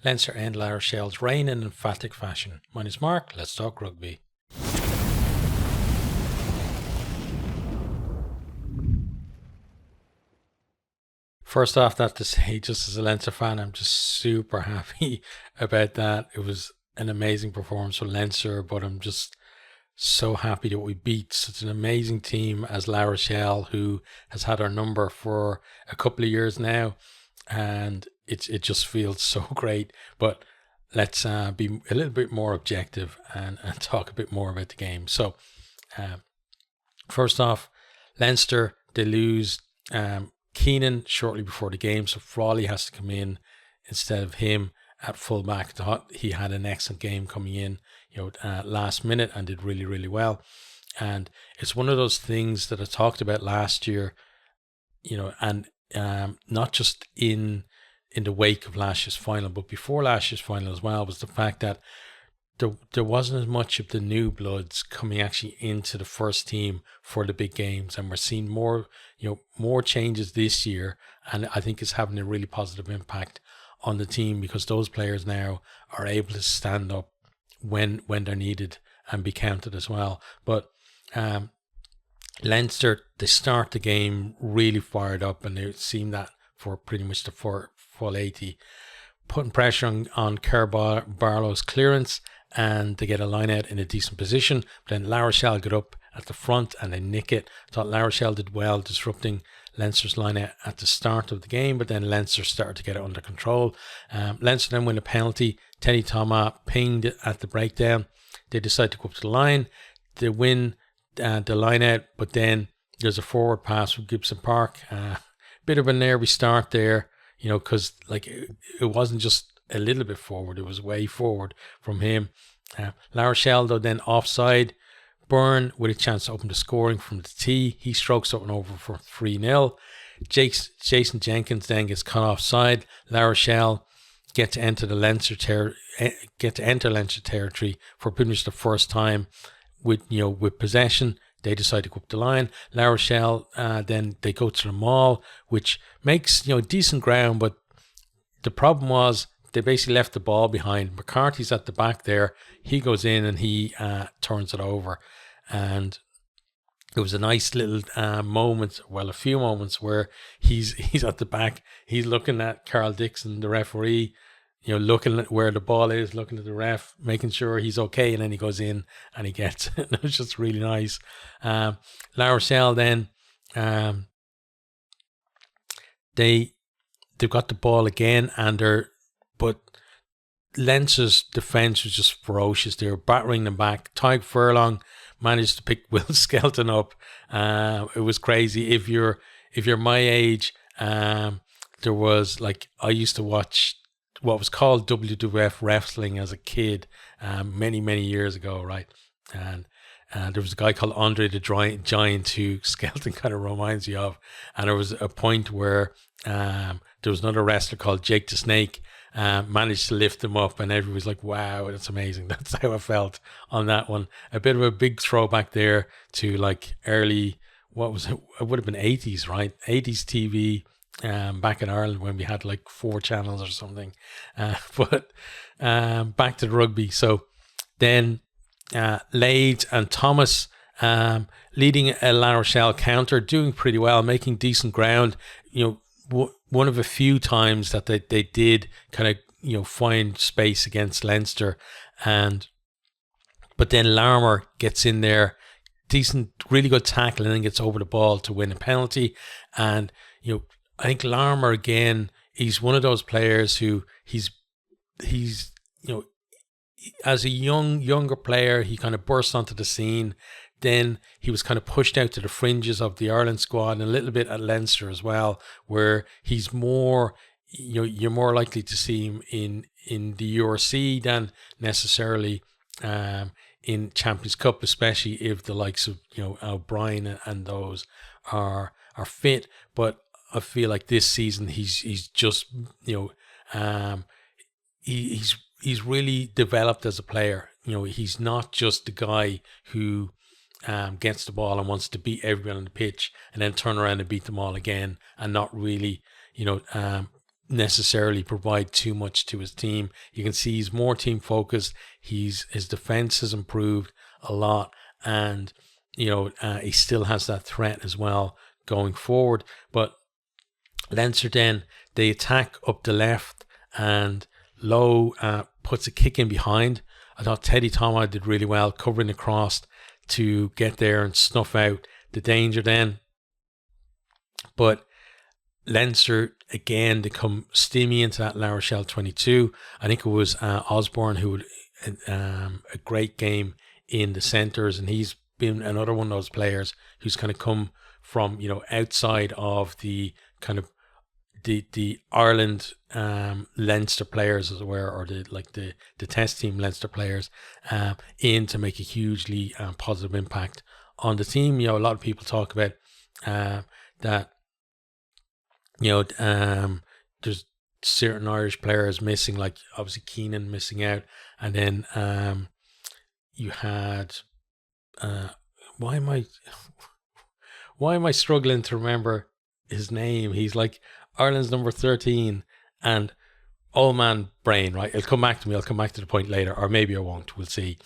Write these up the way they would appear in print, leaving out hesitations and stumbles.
Leinster end La Rochelle's reign in emphatic fashion. My name's Mark, let's talk rugby. First off, that to say, just as a Leinster fan, I'm just super happy about that. It was an amazing performance for Leinster, but I'm just so happy that we beat such an amazing team as La Rochelle, who has had our number for a couple of years now, and it just feels so great. But let's be a little bit more objective and talk a bit more about the game. So, first off, Leinster, they lose Keenan shortly before the game, so Frawley has to come in instead of him at fullback. Thought he had an excellent game coming in, last minute, and did really, really well. And it's one of those things that I talked about last year, and not just in the wake of last year's final, but before last year's final as well, was the fact that there wasn't as much of the new bloods coming actually into the first team for the big games, and we're seeing more changes this year, and I think it's having a really positive impact on the team because those players now are able to stand up when they're needed and be counted as well. But Leinster, they start the game really fired up, and they seem that for pretty much the full 80, putting pressure on Kerr Barlow's clearance, and they get a line out in a decent position. But then La Rochelle got up at the front and they nick it. I thought La Rochelle did well disrupting Leinster's line out at the start of the game, but then Leinster started to get it under control. Leinster then win a penalty. Teddy Thomas pinged at the breakdown. They decide to go up to the line. They win the line out, but then there's a forward pass from Gibson Park. Bit of a nervy start there, because it wasn't just a little bit forward, it was way forward from him. La Rochelle, though, then offside. Byrne with a chance to open the scoring from the tee. He strokes something over for 3-0. Jason Jenkins then gets cut offside. La Rochelle get to enter Leinster territory for pretty much the first time with possession. They decide to go up the line. La Rochelle then they go to the maul, which makes decent ground, but the problem was they basically left the ball behind. McCarthy's at the back there. He goes in and he turns it over. And it was a nice little moment, a few moments where he's at the back. He's looking at Carl Dixon, the referee, looking at where the ball is, looking at the ref, making sure he's okay. And then he goes in and he gets it. It was just really nice. La Rochelle then, they've got the ball again, but Leinster's defence was just ferocious. They were battering them back. Tyke Furlong managed to pick Will Skelton up. It was crazy. If you're my age, there was I used to watch what was called WWF wrestling as a kid, many years ago, right? And there was a guy called Andre the Giant who Skelton kind of reminds you of. And there was a point where there was another wrestler called Jake the Snake, managed to lift him up, and everybody was like, wow, that's amazing. That's how I felt on that one. A bit of a big throwback there to early, what was it? It would have been 80s, right? 80s TV back in Ireland when we had 4 channels or something. But back to the rugby. So then Lade and Thomas leading a La Rochelle counter, doing pretty well, making decent ground. One of a few times that they did kind of find space against Leinster, but then Larmour gets in there, decent, really good tackle, and then gets over the ball to win a penalty. And I think Larmour again, he's one of those players who he's as a younger player, he kind of burst onto the scene. Then he was kind of pushed out to the fringes of the Ireland squad and a little bit at Leinster as well, where he's more, you're more likely to see him in the URC than necessarily in Champions Cup, especially if the likes of O'Brien and those are fit. But I feel like this season he's just he's really developed as a player. He's not just the guy who gets the ball and wants to beat everyone on the pitch and then turn around and beat them all again, and not really necessarily provide too much to his team. You can see he's more team focused. His defense has improved a lot, and he still has that threat as well going forward. But Leinster then, they attack up the left, and Lowe puts a kick in behind. I thought Teddy Thomas did really well covering the cross to get there and snuff out the danger then. But Leinster, again, they come steamy into that La Rochelle 22. I think it was Osborne who had a great game in the centres, and he's been another one of those players who's kind of come from, outside of the kind of the Ireland Leinster players, as it were, or the test team Leinster players, in to make a hugely positive impact on the team. A lot of people talk about that. There's certain Irish players missing, like obviously Keenan missing out, and then you had why am I struggling to remember his name? He's like Ireland's number 13, and old man brain, right? It'll come back to me. I'll come back to the point later, or maybe I won't. We'll see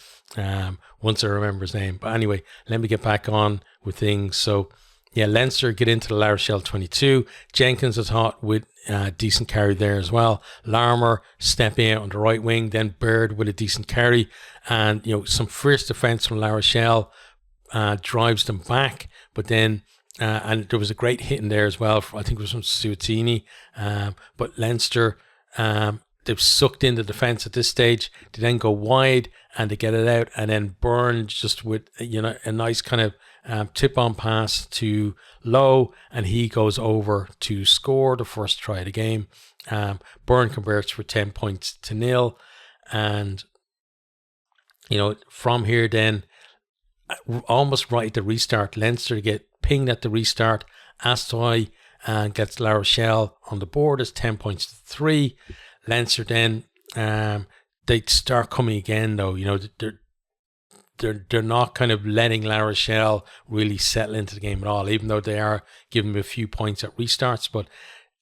once I remember his name. But anyway, let me get back on with things. So yeah, Leinster get into the La Rochelle 22. Jenkins, I thought, with decent carry there as well. Larmour stepping out on the right wing. Then Baird with a decent carry. And, some fierce defence from La Rochelle drives them back. But then, and there was a great hit in there as well. I think it was from Suatini. But Leinster, they've sucked in the defence at this stage. They then go wide and they get it out. And then Byrne just with, a nice kind of tip-on pass to Lowe, and he goes over to score the first try of the game. Byrne converts for 10 points to 0, and from here then, almost right at the restart, Leinster get pinged at the restart. Astoy gets La Rochelle on the board as 10 points to 3. Leinster then, they start coming again though. They're not kind of letting La Rochelle really settle into the game at all, even though they are giving them a few points at restarts. But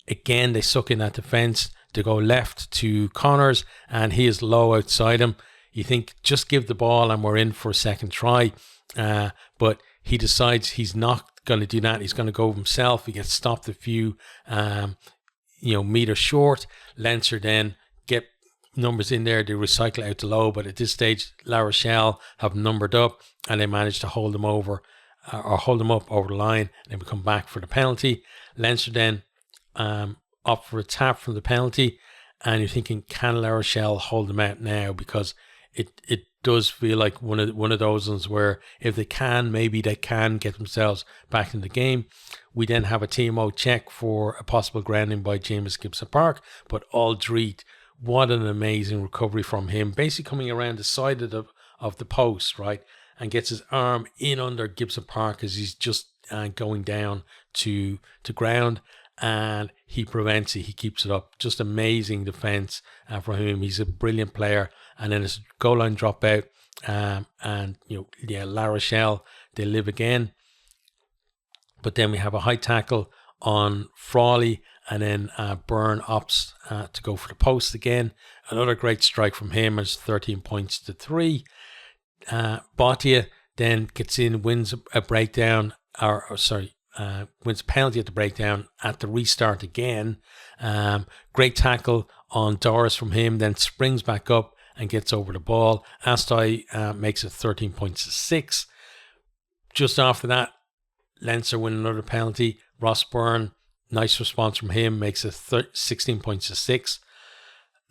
again, they suck in that defence. They go left to Connors, and he is low outside him. You think, just give the ball and we're in for a second try. But he decides he's not going to do that. He's going to go himself. He gets stopped a few meters short. Leinster then get numbers in there, they recycle out to Low, but at this stage La Rochelle have numbered up and they manage to hold them over or hold them up over the line, and then we come back for the penalty. Leinster then up for a tap from the penalty, and you're thinking, can La Rochelle hold them out now? Because it does feel like one of those ones where if they can, maybe they can get themselves back in the game. We then have a TMO check for a possible grounding by James Gibson Park, but Aldreet, what an amazing recovery from him, basically coming around the side of the post, right, and gets his arm in under Gibson Park as he's just going down to ground, and he prevents it. He keeps it up. Just amazing defense from him. He's a brilliant player. And then it's goal line dropout, La Rochelle, they live again. But then we have a high tackle on Frawley, and then Byrne opts to go for the post again. Another great strike from him as 13 points to 3. Bottia then gets in, wins a breakdown, wins a penalty at the breakdown at the restart again. Great tackle on Doris from him, then springs back up and gets over the ball. Astoy makes it 13 points to 6. Just after that, Leinster win another penalty. Ross Byrne, nice response from him, makes it 16 points to 6.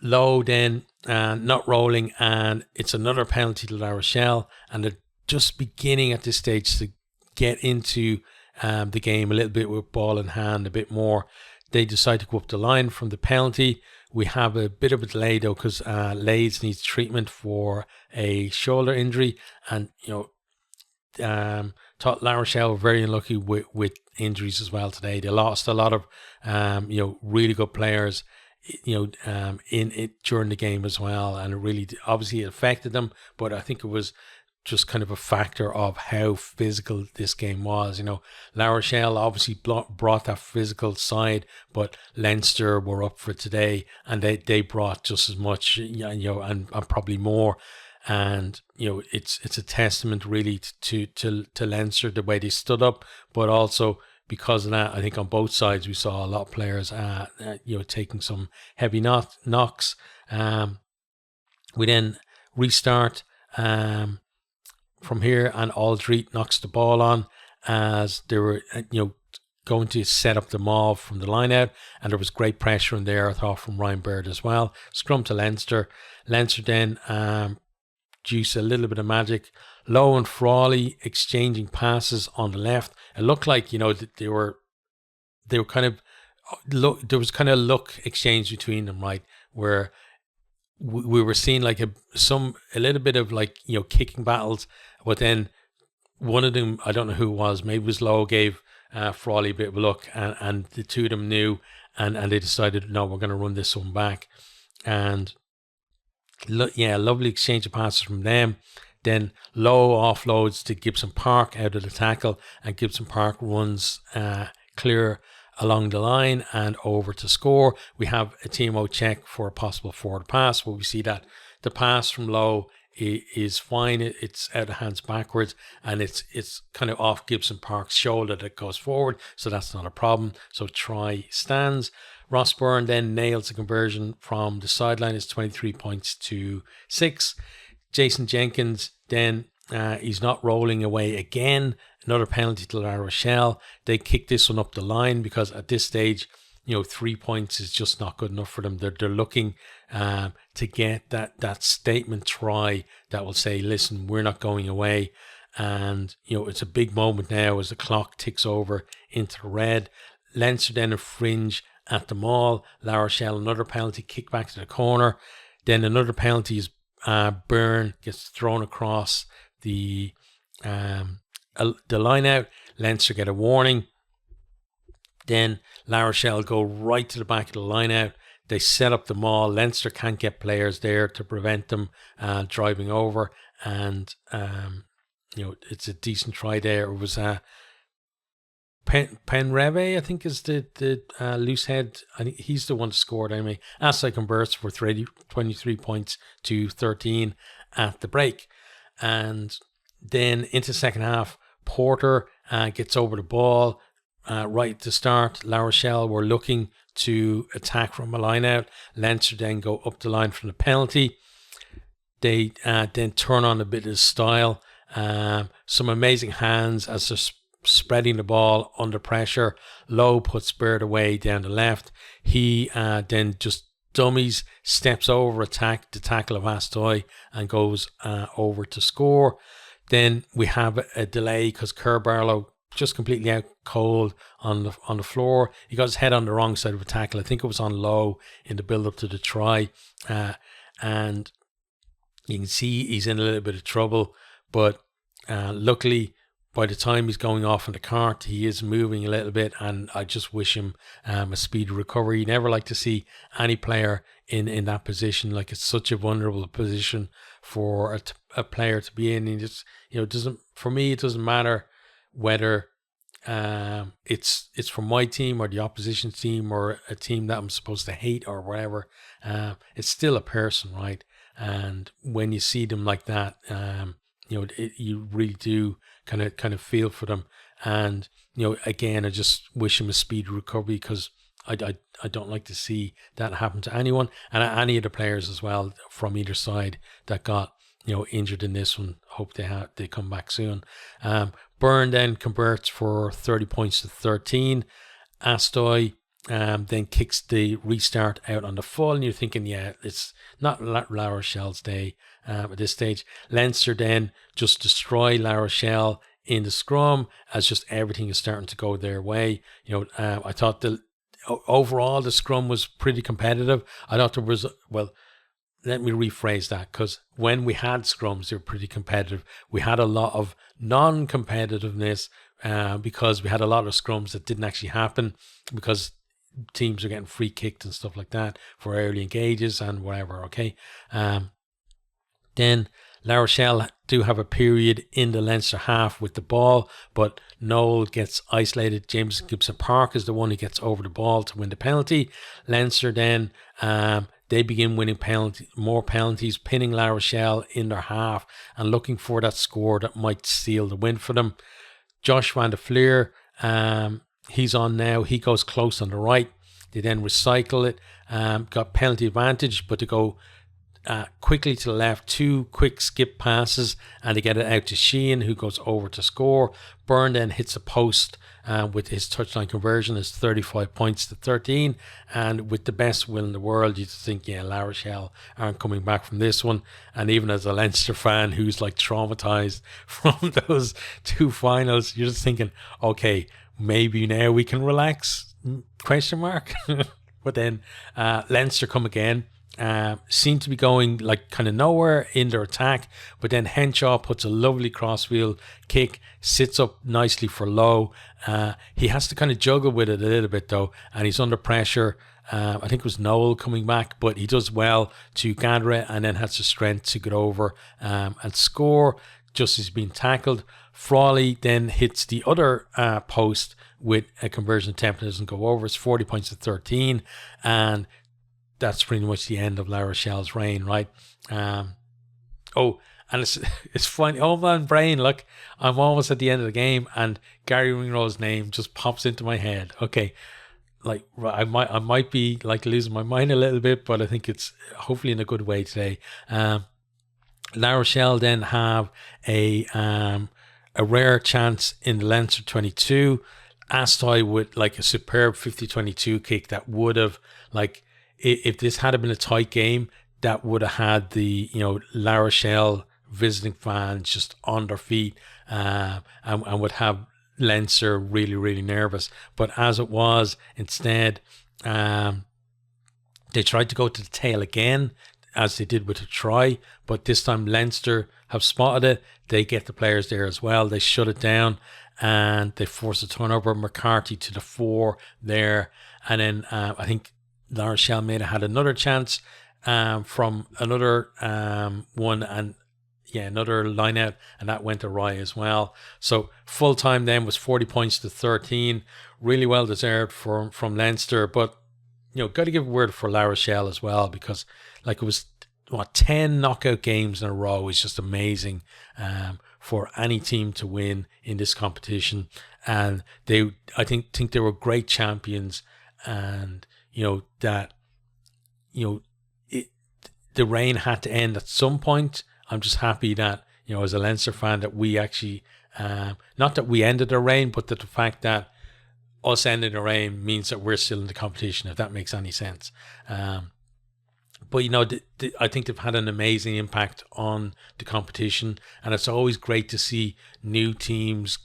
Low then not rolling, and it's another penalty to La Rochelle, and they're just beginning at this stage to get into the game a little bit with ball in hand, a bit more. They decide to go up the line from the penalty. We have a bit of a delay though, because Lades needs treatment for a shoulder injury, and thought La Rochelle were very unlucky with injuries as well today. They lost a lot of really good players in it during the game as well, and it really obviously affected them. But I think it was just kind of a factor of how physical this game was. You know, La Rochelle obviously brought that physical side, but Leinster were up for today, and they brought just as much, you know, and probably more. And you know, it's a testament really to Leinster, the way they stood up, but also because of that, I think on both sides we saw a lot of players, you know, taking some heavy knocks. We then restart from here, and Aldrete knocks the ball on as they were, you know, going to set up the maul from the line out, and there was great pressure in there, I thought, from Ryan Baird as well. Scrum to Leinster. Leinster then juice a little bit of magic. Lowe and Frawley exchanging passes on the left. It looked like, you know, that they were kind of there was kind of luck exchange between them, right, where we were seeing like a little bit of, like, you know, kicking battles, but then one of them, I don't know who it was, maybe it was Lowe, gave Frawley a bit of a look, and the two of them knew, and they decided, no, we're going to run this one back. And lovely exchange of passes from them. Then Lowe offloads to Gibson Park out of the tackle, and Gibson Park runs clear along the line and over to score. We have a TMO check for a possible forward pass, where we see that the pass from Lowe is fine. It's out of hands backwards, and it's kind of off Gibson Park's shoulder that goes forward, so that's not a problem. So try stands. Ross Byrne then nails the conversion from the sideline. It's 23 points to 6. Jason Jenkins then, he's not rolling away again. Another penalty to La Rochelle. They kick this one up the line, because at this stage, you know, 3 points is just not good enough for them. They're looking to get that statement try that will say, listen, we're not going away. And, you know, it's a big moment now as the clock ticks over into the red. Leinster then a fringe at the maul. La Rochelle, another penalty, kick back to the corner. Then another penalty is Byrne gets thrown across the line out. Leinster get a warning. Then La Rochelle go right to the back of the line out. They set up the maul. Leinster can't get players there to prevent them driving over. And, you know, it's a decent try there. It was Penreve, I think, is the loose head. I think he's the one that scored anyway. Asai converts for 23 points to 13 at the break. And then into second half, Porter gets over the ball right at the start. La Rochelle were looking to attack from a line out. Leinster then go up the line from the penalty. They then turn on a bit of style. Some amazing hands as they're spreading the ball under pressure. Lowe puts Baird away down the left. He then just dummies, steps over the tackle of Astoy, and goes over to score. Then we have a delay because Kerr Barlow just completely out cold on the floor. He got his head on the wrong side of a tackle. I think it was on Lowe in the build up to the try, and you can see he's in a little bit of trouble. But luckily, by the time he's going off in the cart, he is moving a little bit, and I just wish him a speedy recovery. You never like to see any player in that position. Like, it's such a vulnerable position for a player to be in. And just, you know, it doesn't matter whether it's from my team or the opposition team or a team that I'm supposed to hate or whatever. It's still a person, right? And when you see them like that, you know, you really do kind of feel for them. And, you know, again, I just wish him a speedy recovery, because I don't like to see that happen to anyone, and any of the players as well from either side that got, you know, injured in this one. Hope they come back soon. Byrne then converts for 30 points to 13. Astoy then kicks the restart out on the full, and you're thinking, yeah, it's not La Rochelle's day at this stage. Leinster then just destroy La Rochelle in the scrum as just everything is starting to go their way. You know, I thought overall the scrum was pretty competitive. I thought there was, well, let me rephrase that, because when we had scrums, they were pretty competitive. We had a lot of non-competitiveness because we had a lot of scrums that didn't actually happen because teams are getting free kicked and stuff like that for early engages and whatever. Okay. Then La Rochelle do have a period in the Leinster half with the ball, but Noel gets isolated. James Gibson-Park is the one who gets over the ball to win the penalty. Leinster then, they begin winning more penalties, pinning La Rochelle in their half and looking for that score that might seal the win for them. Josh van der Fleer, he's on now. He goes close on the right. They then recycle it. Got penalty advantage, but to go quickly to the left, 2 quick skip passes, and they get it out to Sheehan, who goes over to score. Byrne then hits a post with his touchline conversion. Is 35 points to 13, and with the best will in the world, you'd think, yeah, La Rochelle aren't coming back from this one. And even as a Leinster fan who's like traumatized from those 2 finals, you're just thinking, okay, maybe now we can relax? Question mark. But then Leinster come again. Seem to be going like kind of nowhere in their attack, but then Henshaw puts a lovely crossfield kick, sits up nicely for Lowe. He has to kind of juggle with it a little bit though, and he's under pressure. I think it was Noel coming back, but he does well to gather it and then has the strength to get over and score just as he's being tackled. Frawley then hits the other post with a conversion attempt that doesn't go over. It's 40 points to 13, and that's pretty much the end of La Rochelle's reign, right? And it's funny. Oh man, brain, look, I'm almost at the end of the game, and Gary Ringrose' name just pops into my head. Okay, like I might be like losing my mind a little bit, but I think it's hopefully in a good way today. La Rochelle then have a rare chance in the Leinster 22. Astoy with like a superb 50-22 kick that would have, like, if this had been a tight game, that would have had the, La Rochelle visiting fans just on their feet and would have Leinster really, really nervous. But as it was, instead, they tried to go to the tail again, as they did with a try, but this time Leinster have spotted it. They get the players there as well. They shut it down and they force a turnover. McCarthy to the 4 there. And then I think La Rochelle may have had another chance from another one, and another line out, and that went awry as well. So full time then was 40 points to 13. Really well deserved from Leinster, but got to give a word for La Rochelle as well, because like it was 10 knockout games in a row is just amazing for any team to win in this competition. And I think they were great champions, and that the reign had to end at some point. I'm just happy that as a Leinster fan that we actually not that we ended the reign, but that the fact that us ending the reign means that we're still in the competition, if that makes any sense. But I think they've had an amazing impact on the competition, and it's always great to see new teams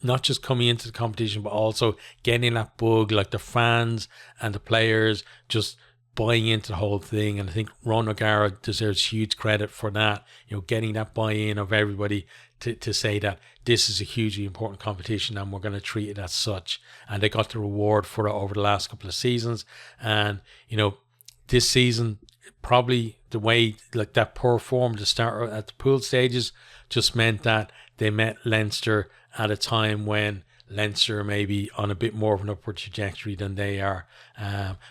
not just coming into the competition, but also getting that bug, like the fans and the players just buying into the whole thing. And I think Ron O'Gara deserves huge credit for that, getting that buy-in of everybody to say that this is a hugely important competition and we're going to treat it as such. And they got the reward for it over the last couple of seasons. And, this season, probably the way like that poor form to start at the pool stages just meant that they met Leinster at a time when Leinster may be on a bit more of an upward trajectory than they are.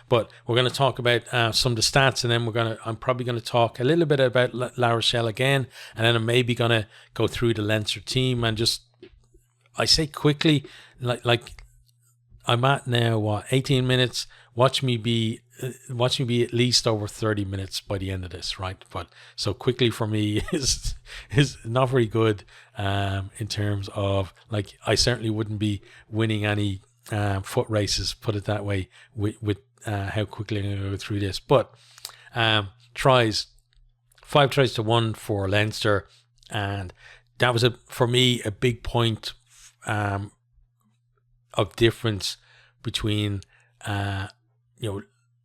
But we're going to talk about some of the stats, and then I'm probably going to talk a little bit about La Rochelle again, and then I'm maybe going to go through the Leinster team and just, I say quickly, like I'm at now 18 minutes. Watch me be at least over 30 minutes by the end of this, right? But so quickly for me is not very good in terms of, like, I certainly wouldn't be winning any foot races, put it that way, with how quickly I'm going to go through this. But tries, 5 tries to 1 for Leinster, and that was for me a big point of difference between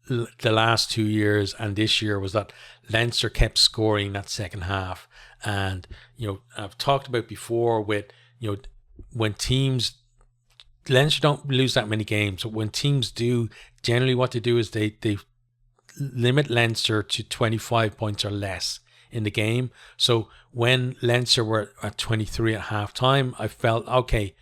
the last 2 years and this year, was that Leinster kept scoring that second half. And I've talked about before with when teams, Leinster don't lose that many games, but when teams do, generally what they do is they limit Leinster to 25 points or less in the game. So when Leinster were at 23 at half time, I felt, okay,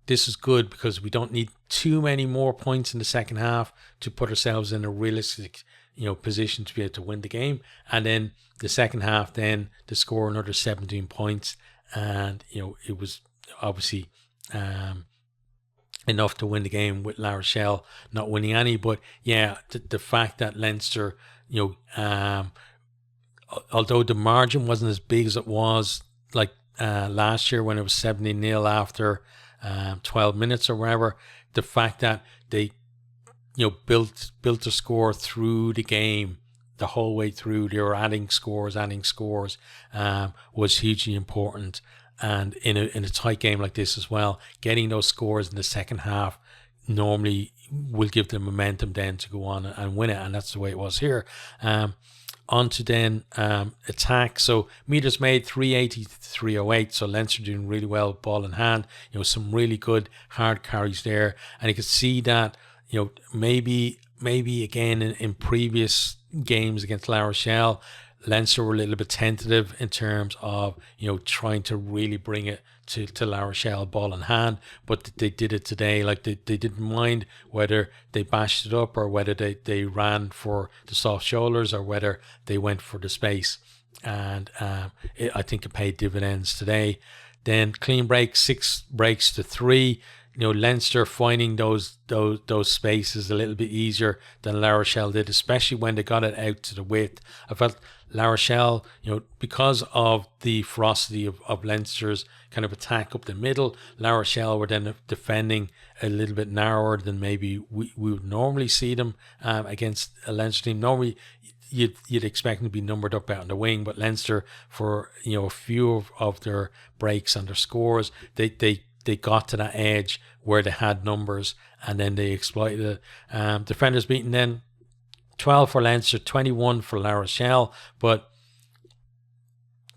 this is good because we don't need too many more points in the second half to put ourselves in a realistic, position to be able to win the game. And then the second half, then to score another 17 points, and it was obviously enough to win the game, with La Rochelle not winning any. But yeah, the fact that Leinster, although the margin wasn't as big as it was like last year when it was 70-0 after 12 minutes or whatever, the fact that they built a score through the game, the whole way through, they were adding scores, was hugely important. And in a tight game like this as well, getting those scores in the second half normally will give them momentum then to go on and win it, and that's the way it was here. On to then attack. So meters made 380 to 308. So Leinster doing really well, ball in hand. Some really good hard carries there, and you could see that maybe again in previous games against La Rochelle, Leinster were a little bit tentative in terms of trying to really bring it to La Rochelle ball in hand, but they did it today. Like they didn't mind whether they bashed it up or whether they ran for the soft shoulders or whether they went for the space, and I think it paid dividends today. Then clean break, 6 breaks to 3. Leinster finding those spaces a little bit easier than La Rochelle did, especially when they got it out to the width. I felt La Rochelle, because of the ferocity of Leinster's kind of attack up the middle, La Rochelle were then defending a little bit narrower than maybe we would normally see them against a Leinster team. Normally, you'd expect them to be numbered up out on the wing, but Leinster, for a few of their breaks and their scores, they got to that edge where they had numbers, and then they exploited it. Defenders beaten then 12 for Leinster, 21 for La Rochelle. But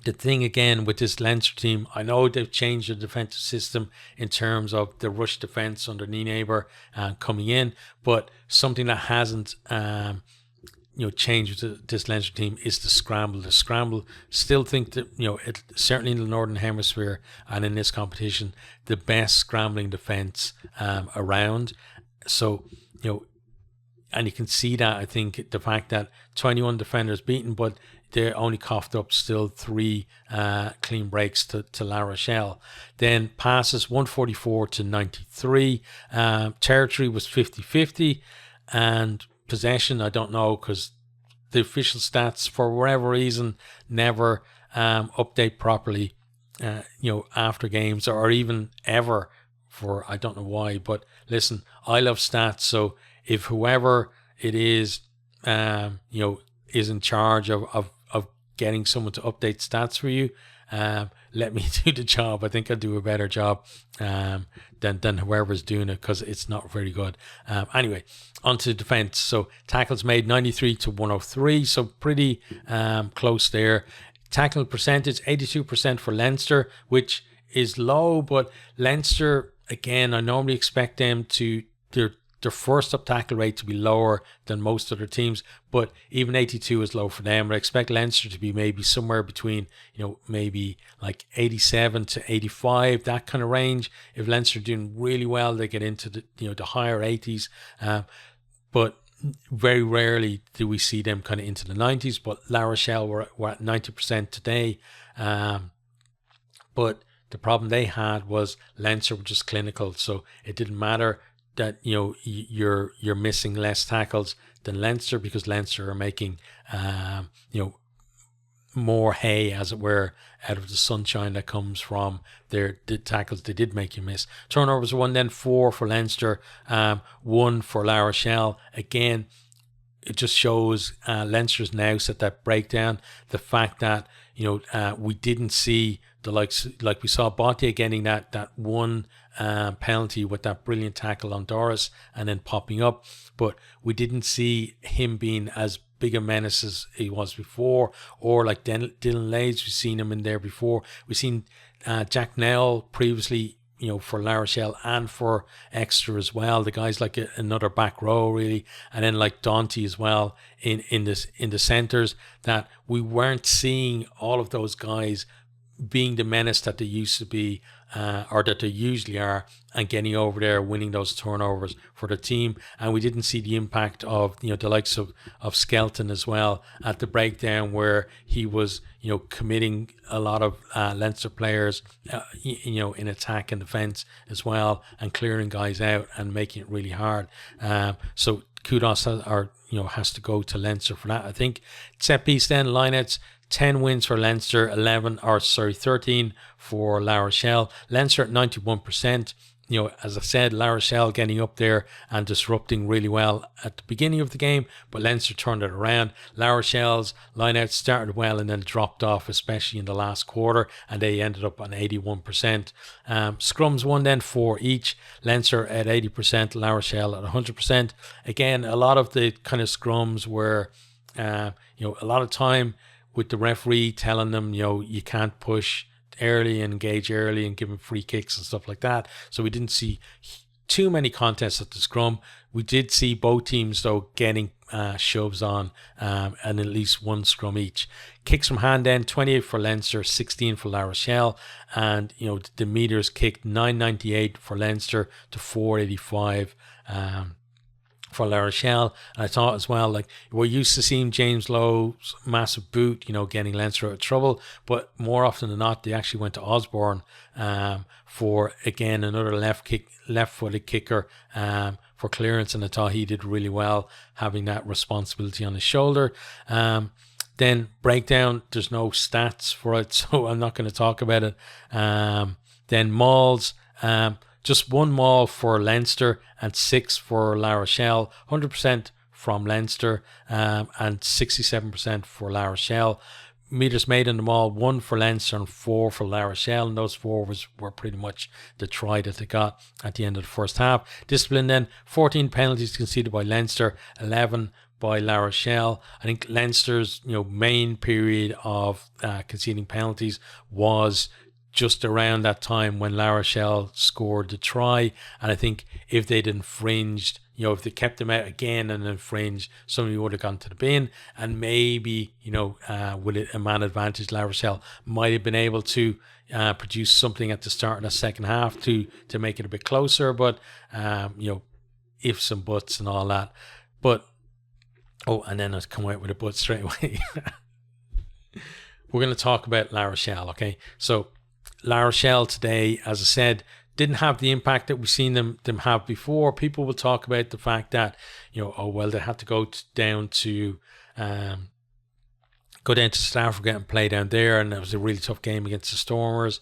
the thing again with this Leinster team, I know they've changed the defensive system in terms of the rush defence under Nienaber coming in, but something that hasn't change with this Leinster team is the scramble. The scramble, still think that, certainly in the Northern Hemisphere and in this competition, the best scrambling defence around. So, and you can see that, I think, the fact that 21 defenders beaten, but they only coughed up still 3 clean breaks to La Rochelle. Then passes 144 to 93. Territory was 50-50, and possession, I don't know, because the official stats, for whatever reason, never update properly, after games, or even ever, for I don't know why. But listen, I love stats, so if whoever it is, is in charge of getting someone to update stats for you, let me do the job. I think I'll do a better job than whoever's doing it, because it's not very good. Anyway, on to defence. So tackles made 93 to 103, so pretty close there. Tackle percentage 82% for Leinster, which is low, but Leinster, again, I normally expect them to their first up tackle rate to be lower than most other teams, but even 82 is low for them. I expect Leinster to be maybe somewhere between, maybe like 87 to 85, that kind of range. If Leinster are doing really well, they get into the the higher 80s, but very rarely do we see them kind of into the 90s. But La Rochelle were at 90% today, but the problem they had was Leinster were just clinical, so it didn't matter that you're missing less tackles than Leinster, because Leinster are making more hay, as it were, out of the sunshine that comes from the tackles they did make you miss. Turnovers 1, then 4 for Leinster, 1 for La Rochelle. Again, it just shows Leinster's now set that breakdown. The fact that we didn't see the likes, like we saw Bottier getting that one penalty with that brilliant tackle on Doris and then popping up, but we didn't see him being as big a menace as he was before, or like Dylan Lades, we've seen him in there before. We've seen Jack Nell previously for La Rochelle and for Exeter as well. The guys like another back row really, and then like Dante as well in the centres, that we weren't seeing all of those guys being the menace that they used to be, or that they usually are, and getting over there, winning those turnovers for the team. And we didn't see the impact of the likes of Skelton as well at the breakdown, where he was committing a lot of Leinster players in attack and defence as well, and clearing guys out and making it really hard. So kudos has to go to Leinster for that. I think set piece then, lineouts. 10 wins for Leinster, 13 for La Rochelle. Leinster at 91%. As I said, La Rochelle getting up there and disrupting really well at the beginning of the game, but Leinster turned it around. La Rochelle's line-out started well and then dropped off, especially in the last quarter, and they ended up on 81%. Scrums won then 4 each. Leinster at 80%, La Rochelle at 100%. Again, a lot of the kind of scrums were, a lot of time with the referee telling them, you can't push early and engage early and give them free kicks and stuff like that. So we didn't see too many contests at the scrum. We did see both teams, though, getting shoves on and at least one scrum each. Kicks from hand then, 28 for Leinster, 16 for La Rochelle. And, the meters kicked 998 for Leinster to 485 for La Rochelle. And I thought as well, like, we're used to seeing James Lowe's massive boot, getting Leinster out of trouble, but more often than not, they actually went to Osborne for, again, another left-footed kicker for clearance, and I thought he did really well having that responsibility on his shoulder. Then breakdown, there's no stats for it, so I'm not going to talk about it. Then mauls, just 1 maul for Leinster and 6 for La Rochelle, 100% from Leinster and 67% for La Rochelle. Meters made in the maul, 1 for Leinster and 4 for La Rochelle, and those 4 were pretty much the try that they got at the end of the first half. Discipline then, 14 penalties conceded by Leinster, 11 by La Rochelle. I think Leinster's main period of conceding penalties was just around that time when La Rochelle scored the try. And I think if they'd infringed, if they kept them out again and infringed, somebody would have gone to the bin. And maybe, with a man advantage, La Rochelle might have been able to produce something at the start of the second half to make it a bit closer. But, ifs and buts and all that. But, and then I'd come out with a but straight away. We're going to talk about La Rochelle, okay? So, La Rochelle today, as I said, didn't have the impact that we've seen them have before. People will talk about the fact that, they had to go down to South Africa and play down there, and it was a really tough game against the Stormers,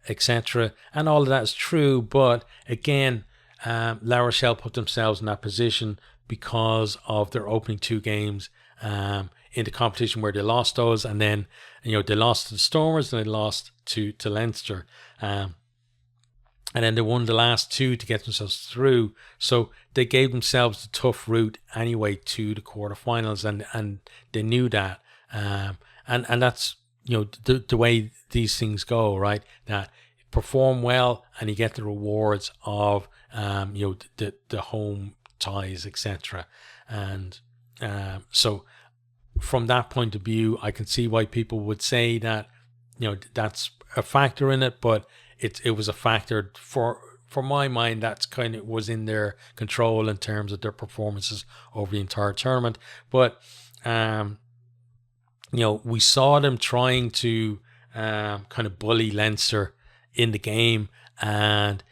etc. And all of that is true, but again, La Rochelle put themselves in that position because of their opening 2 games in the competition, where they lost those, and then they lost to the Stormers and they lost to Leinster, and then they won the last 2 to get themselves through. So they gave themselves the tough route anyway to the quarterfinals, and they knew that, and that's the way these things go, right? That perform well and you get the rewards of the home ties, etc. And so from that point of view, I can see why people would say that that's a factor in it, but it was a factor for my mind that's kind of was in their control in terms of their performances over the entire tournament. But we saw them trying to kind of bully Leinster in the game, and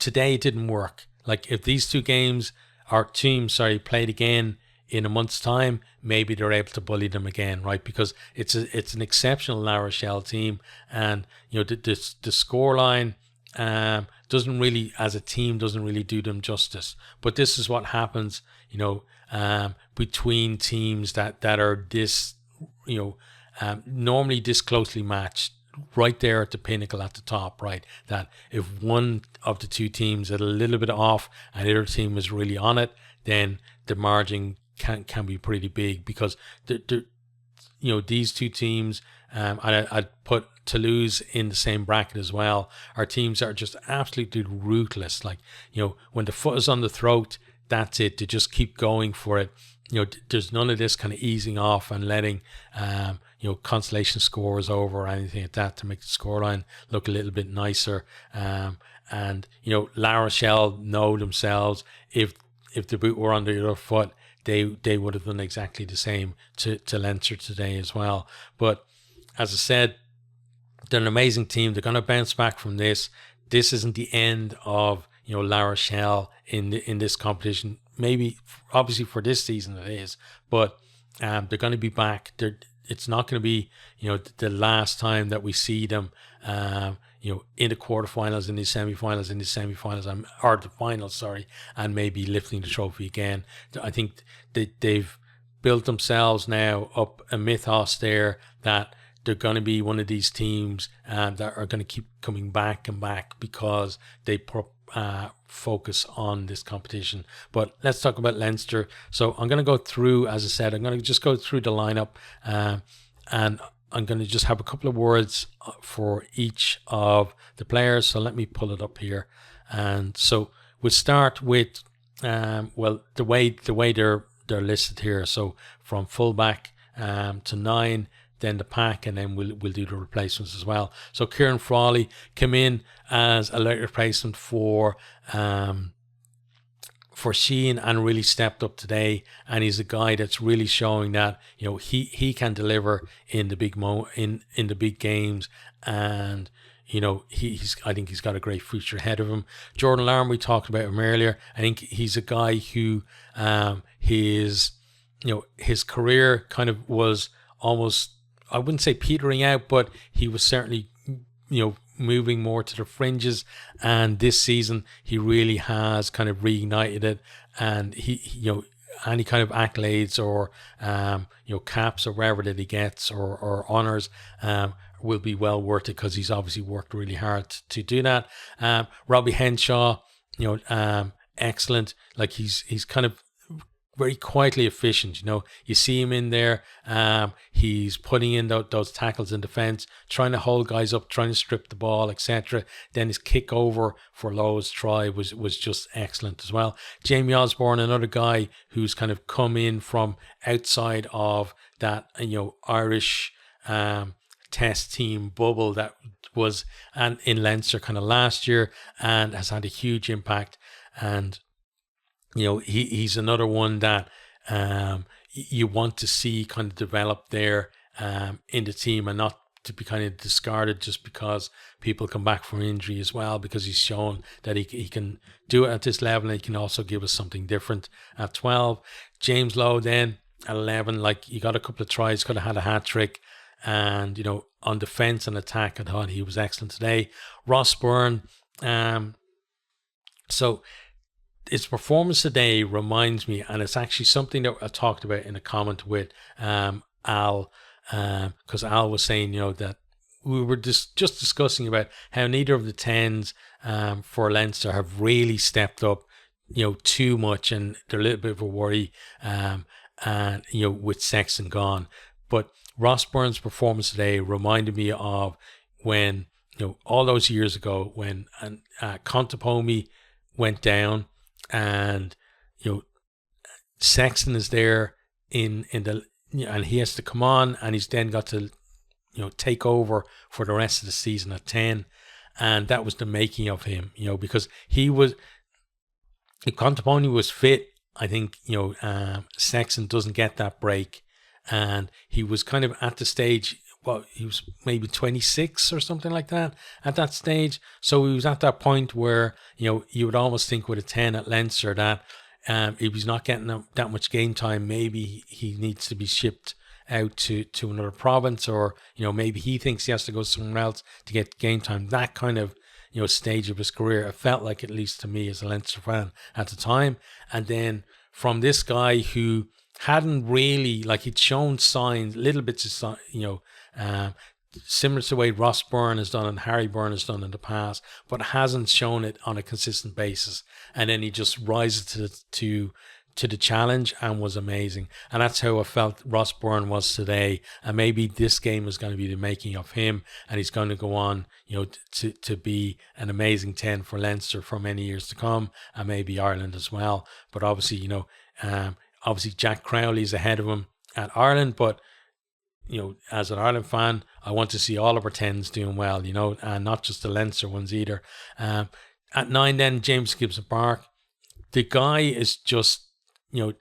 today it didn't work. Like, if these teams played again in a month's time, maybe they're able to bully them again, right? Because it's an exceptional La Rochelle team, and the scoreline doesn't really, as a team, doesn't really do them justice. But this is what happens, between teams that are this, normally this closely matched, right there at the pinnacle at the top, right? That if one of the 2 teams is a little bit off and the other team is really on it, then the margin can be pretty big, because these 2 teams, I'd put Toulouse in the same bracket as well, are teams that are just absolutely ruthless. Like, when the foot is on the throat, that's it. They just keep going for it. There's none of this kind of easing off and letting, consolation scores over or anything like that to make the scoreline look a little bit nicer. And La Rochelle know themselves, if the boot were on the other foot, they would have done exactly the same to Leinster today as well. But as I said, they're an amazing team. They're going to bounce back from this. This isn't the end of La Rochelle in this competition. Maybe, obviously, for this season it is, but they're going to be back. It's not going to be the last time that we see them. In the quarterfinals, in the semi-finals, or the finals, sorry, and maybe lifting the trophy again. I think they've built themselves now up a mythos there that they're going to be one of these teams that are going to keep coming back and back because they focus on this competition. But let's talk about Leinster. So I'm going to go through, as I said, I'm going to just go through the lineup, and I'm going to just have a couple of words for each of the players. So let me pull it up here. And so we'll start with, the way they're listed here. So from fullback to 9, then the pack, and then we'll do the replacements as well. So Kieran Frawley came in as a late replacement for Sheehan and really stepped up today, and he's a guy that's really showing that he can deliver in the big in the big games, and I think he's got a great future ahead of him. Jordan Larm, we talked about him earlier. I think he's a guy who his career kind of was almost, I wouldn't say petering out, but he was certainly moving more to the fringes, and this season he really has kind of reignited it, and he any kind of accolades or caps or wherever that he gets or honors will be well worth it, because he's obviously worked really hard to do that. Robbie Henshaw, excellent. Like he's kind of very quietly efficient. You see him in there. He's putting in those tackles in defence, trying to hold guys up, trying to strip the ball, etc. Then his kick over for Lowe's try was just excellent as well. Jamie Osborne, another guy who's kind of come in from outside of that Irish test team bubble that was and in Leinster kind of last year, and has had a huge impact. And he's another one that you want to see kind of develop there in the team, and not to be kind of discarded just because people come back from injury as well, because he's shown that he can do it at this level, and he can also give us something different at 12. James Lowe then at 11, like he got a couple of tries, could have had a hat trick, and on defence and attack I thought he was excellent today. Ross Byrne, so his performance today reminds me, and it's actually something that I talked about in a comment with Al, because Al was saying, that we were just discussing about how neither of the 10s for Leinster have really stepped up, too much, and they're a little bit of a worry, and with Sexton gone. But Ross Byrne's performance today reminded me of when, all those years ago when Contepomi went down, and Sexton is there in the and he has to come on, and he's then got to take over for the rest of the season at 10, and that was the making of him, because if Contepomi was fit, I think Sexton doesn't get that break, and he was kind of at the stage. Well, he was maybe 26 or something like that at that stage. So he was at that point where, you would almost think with a 10 at Leinster that if he's not getting that much game time, maybe he needs to be shipped out to another province, or, maybe he thinks he has to go somewhere else to get game time. That kind of, stage of his career, it felt like, at least to me as a Leinster fan at the time. And then from this guy who hadn't really, like, he'd shown signs, little bits of signs, similar to the way Ross Byrne has done and Harry Byrne has done in the past, but hasn't shown it on a consistent basis. And then he just rises to to the challenge and was amazing. And that's how I felt Ross Byrne was today. And maybe this game is going to be the making of him, and he's going to go on, to be an amazing 10 for Leinster for many years to come, and maybe Ireland as well. But obviously, obviously Jack Crowley's ahead of him at Ireland, but as an Ireland fan, I want to see all of our 10s doing well, and not just the Leinster ones either. At 9 then, James Gibson-Park. The guy is just,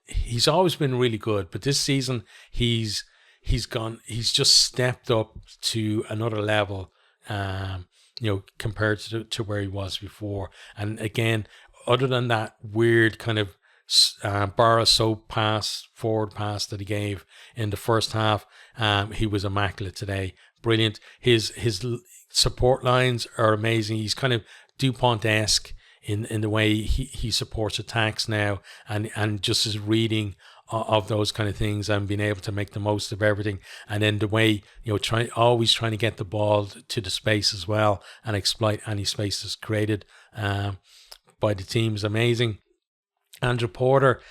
he's always been really good, but this season he's just stepped up to another level, compared to where he was before. And again, other than that weird kind of bar soap forward pass that he gave in the first half, he was immaculate today. Brilliant. His support lines are amazing. He's kind of Dupont-esque in the way he supports attacks now, and just his reading of those kind of things and being able to make the most of everything. And then the way, always trying to get the ball to the space as well and exploit any space that's created by the team is amazing. Andrew Porter,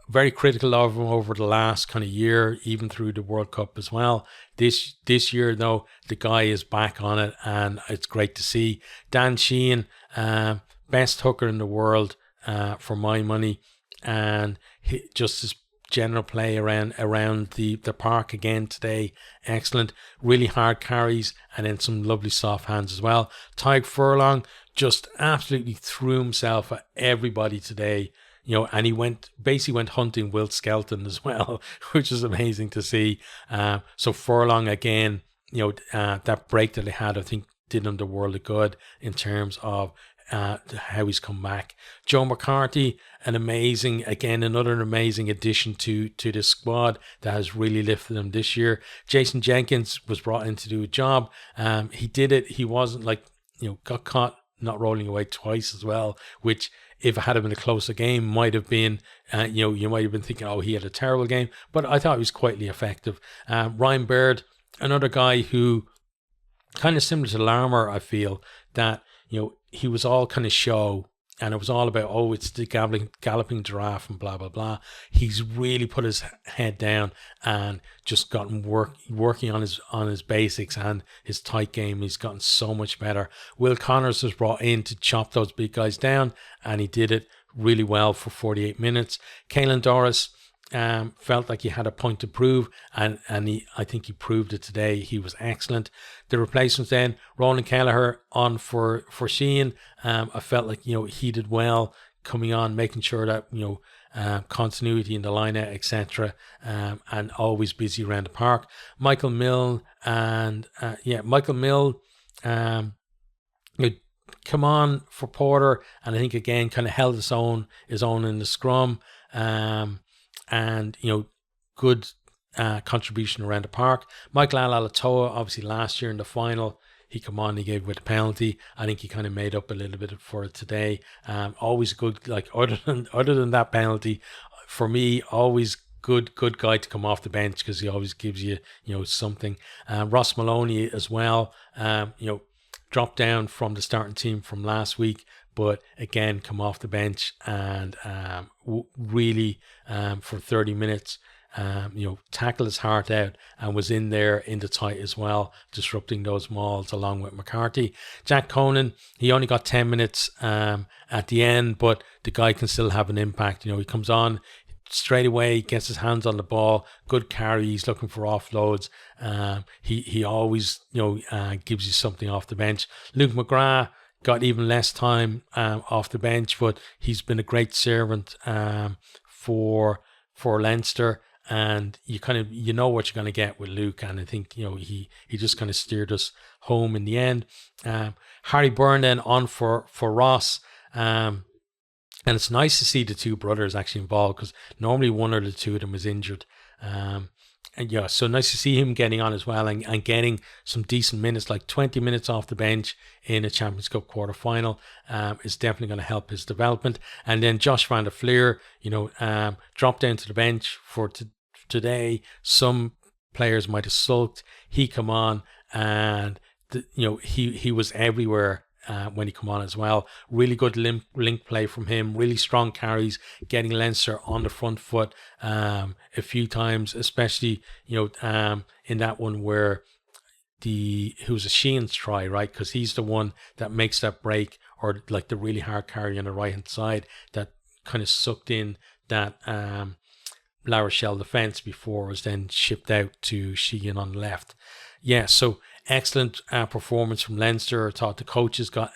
very critical of him over the last kind of year, even through the World Cup as well. This year, though, the guy is back on it, and it's great to see. Dan Sheehan, best hooker in the world for my money, and just his general play around the park again today, excellent. Really hard carries, and then some lovely soft hands as well. Tadhg Furlong just absolutely threw himself at everybody today. And he basically went hunting Will Skelton as well, which is amazing to see. So Furlong again, that break that he had, I think, did him the world of good in terms of how he's come back. Joe McCarthy, another amazing addition to this squad that has really lifted him this year. Jason Jenkins was brought in to do a job. He did it. He wasn't got caught not rolling away twice as well, which, if it had been a closer game, might have been, you might have been thinking, oh, he had a terrible game. But I thought he was quietly effective. Ryan Baird, another guy who, kind of similar to Larmour, I feel, that, he was all kind of show, and it was all about, oh, it's the galloping giraffe and blah, blah, blah. He's really put his head down and just gotten working on his basics and his tight game. He's gotten so much better. Will Connors was brought in to chop those big guys down, and he did it really well for 48 minutes. Caelan Doris felt like he had a point to prove, and I think he proved it today. He was excellent. The replacements then, Ronan Kelleher on for Sheehan. I felt like he did well coming on, making sure that continuity in the line out, etc. And always busy around the park. Michael Milne come on for Porter, and I think again kind of held his own in the scrum. And good contribution around the park. Michael Alatoa, obviously last year in the final, he come on, he gave with a penalty. I think he kind of made up a little bit for it today. Always good, other than that penalty, for me, always good guy to come off the bench, because he always gives you something. Ross Maloney as well, dropped down from the starting team from last week, but again come off the bench and really for 30 minutes tackled his heart out and was in there in the tight as well, disrupting those mauls along with McCarthy. Jack Conan, he only got 10 minutes at the end, but the guy can still have an impact. He comes on straight away, gets his hands on the ball, good carry, he's looking for offloads. He always gives you something off the bench. Luke McGrath got even less time off the bench, but he's been a great servant for Leinster, and you know what you're going to get with Luke, and I think he just kind of steered us home in the end. Harry Byrne then on for Ross, and it's nice to see the two brothers actually involved, because normally one or the two of them is injured. And yeah, so nice to see him getting on as well and getting some decent minutes, like 20 minutes off the bench in a Champions Cup quarter final is definitely going to help his development. And then Josh van der Fleer, dropped down to the bench for today. Some players might have sulked. He come on and he was everywhere when he come on as well. Really good link play from him. Really strong carries, getting Leinster on the front foot a few times, especially in that one where who's a Sheehan's try, right? Because he's the one that makes that break, or like the really hard carry on the right hand side that kind of sucked in that La Rochelle defence before it was then shipped out to Sheehan on the left. Yeah, so excellent performance from Leinster. I thought the coaches got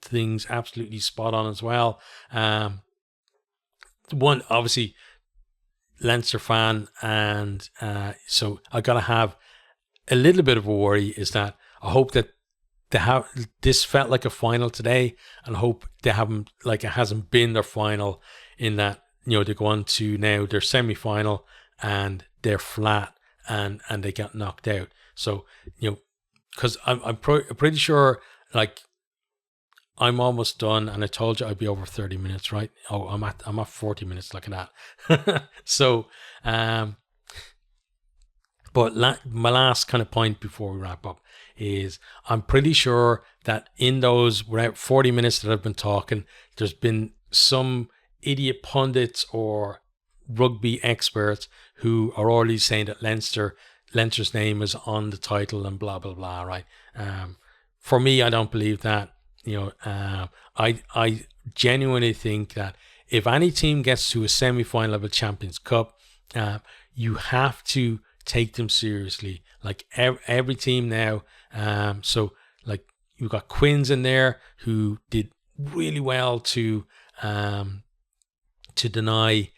things absolutely spot on as well. One, obviously, Leinster fan, and so I got to have a little bit of a worry is that I hope that this felt like a final today, and I hope they haven't, like, it hasn't been their final, in that they go on to now their semi-final and they're flat and they got knocked out. So because I'm pretty sure, like, I'm almost done, and I told you I'd be over 30 minutes, right? Oh, I'm at 40 minutes. Look at that. So but my last kind of point before we wrap up is I'm pretty sure that in those 40 minutes that I've been talking, there's been some idiot pundits or rugby experts who are already saying that Leinster's name is on the title and blah, blah, blah, right? For me, I don't believe that. I genuinely think that if any team gets to a semi-final of a Champions Cup, you have to take them seriously. Like every team now. So like you've got Quins in there who did really well to deny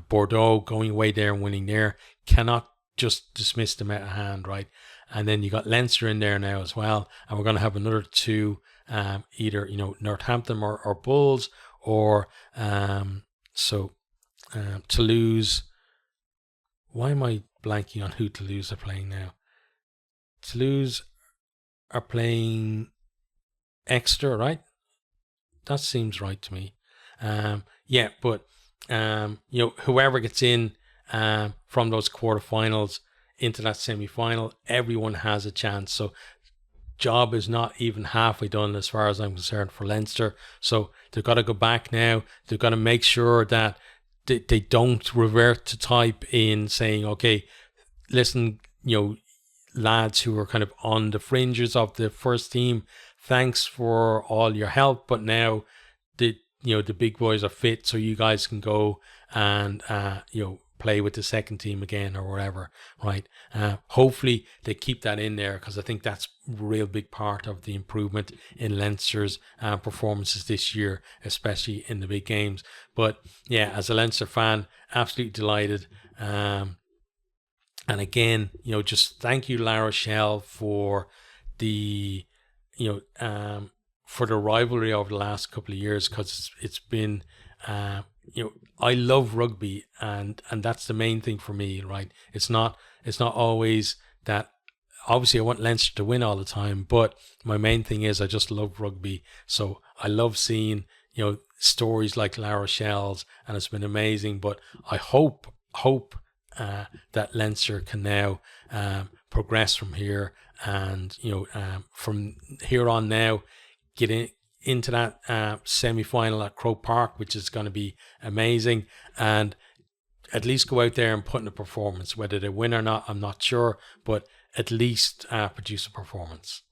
Bordeaux going away there and winning there. Cannot just dismiss them out of hand, right? And then you got Leinster in there now as well, and we're going to have another two, either Northampton or Bulls, or Toulouse. Why am I blanking on who Toulouse are playing now? Toulouse are playing Exeter, right? That seems right to me. But whoever gets in from those quarterfinals into that semi-final, everyone has a chance. So job is not even halfway done as far as I'm concerned for Leinster. So they've got to go back now. They've got to make sure that they don't revert to type in saying, okay, listen, lads who are kind of on the fringes of the first team, thanks for all your help, but now the big boys are fit, so you guys can go and play with the second team again or whatever, right? Hopefully they keep that in there, because I think that's a real big part of the improvement in Leinster's performances this year, especially in the big games. But yeah, as a Leinster fan, absolutely delighted. And again, just thank you, La Rochelle, for the for the rivalry over the last couple of years, because it's been I love rugby, and that's the main thing for me, right? It's not always that. Obviously I want Leinster to win all the time, but my main thing is I just love rugby. So I love seeing stories like La Rochelle's, and it's been amazing. But I hope that Leinster can now progress from here, and from here on now get into that semi-final at Croke Park, which is going to be amazing, and at least go out there and put in a performance. Whether they win or not, I'm not sure, but at least produce a performance.